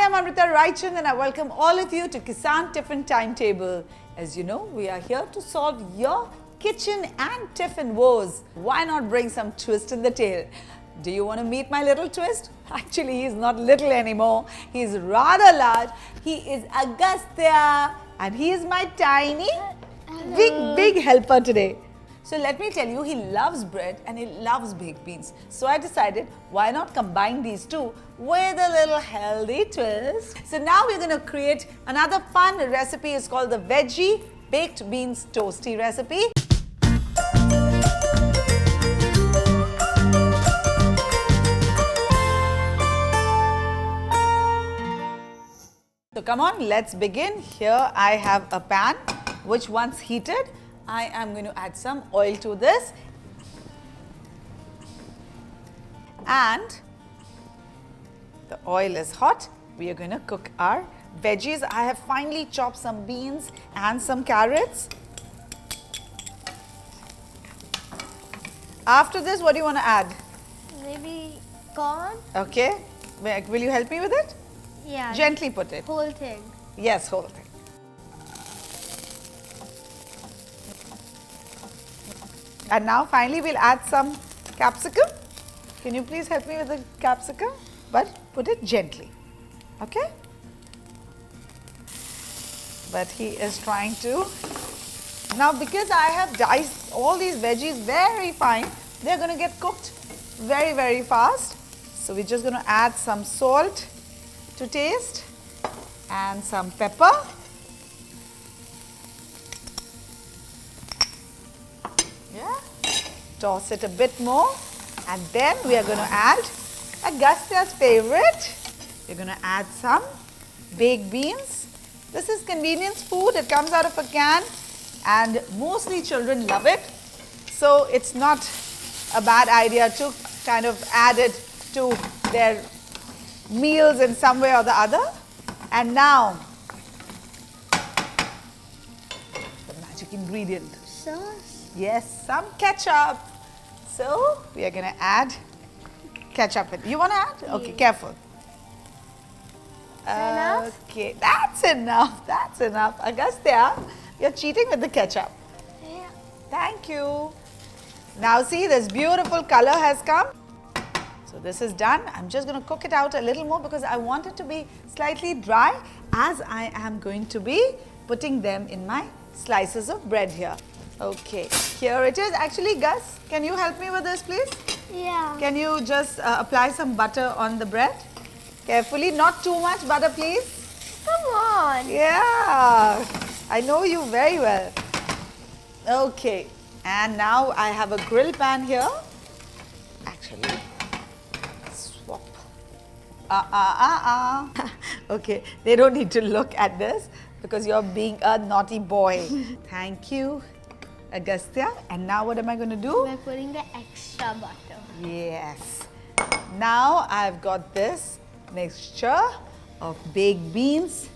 I'm Amrita Raichand and I welcome all of you to Kissan Time Table. As you know, we are here to solve your kitchen and tiffin woes. Why not bring some twist in the tale? Do you want to meet my little twist? Actually, he's not little anymore. He's rather large. He is Agastya and he is my tiny, big helper today. So let me tell you, he loves bread and he loves baked beans. So I decided, why not combine these two with a little healthy twist? So now we're going to create another fun recipe. It's called the veggie baked beans toasty recipe. So come on, let's begin. Here I have a pan which once heated, I am going to add some oil to this and the oil is hot. We are going to cook our veggies. I have finely chopped some beans and some carrots. After this, what do you want to add? Maybe corn? Okay. Will you help me with it? Yeah. Gently put it. Whole thing. Yes, whole thing. And now finally we'll add some capsicum. Can you please help me with the capsicum? But put it gently. Okay? But he is trying to. Now because I have diced all these veggies very fine, they're going to get cooked very fast. So we're just going to add some salt to taste and some pepper. Yeah. Toss it a bit more and then we are going to add Agastya's favorite. We're going to add some baked beans. This is convenience food. It comes out of a can and mostly children love it. So it's not a bad idea to kind of add it to their meals in some way or the other. And now the magic ingredient. Sauce? Yes, some ketchup. So we are going to add ketchup. You want to add? Okay, careful. Enough? Okay, that's enough. That's enough. Agastya, you're cheating with the ketchup. Yeah. Thank you. Now see, this beautiful color has come. So this is done. I'm just going to cook it out a little more because I want it to be slightly dry as I am going to be putting them in my slices of bread here. Okay, here it is. Actually, Gus, can you help me with this, please? Yeah. Can you just apply some butter on the bread? Carefully, not too much butter, please. Come on. Yeah, I know you very well. Okay, and now I have a grill pan here. Actually, swap. Okay, they don't need to look at this because you're being a naughty boy. Thank you, Agastya. And now what am I going to do? We're putting the extra butter. Yes. Now I've got this mixture of baked beans.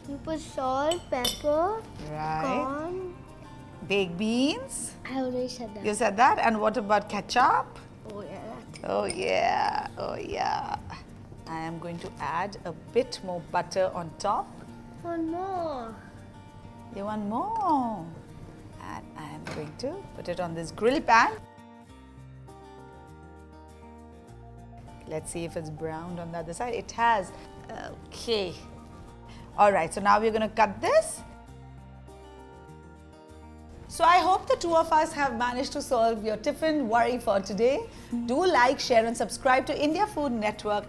You put salt, pepper, Right. corn. Baked beans. I already said that. You said that. And what about ketchup? Oh yeah. Oh yeah. Oh yeah. I am going to add a bit more butter on top. One more. You want more? And I am going to put it on this grill pan. Let's see if it's browned on the other side. It has. Okay. All right, so now we're going to cut this. So I hope the two of us have managed to solve your tiffin worry for today. Do like, share and subscribe to India Food Network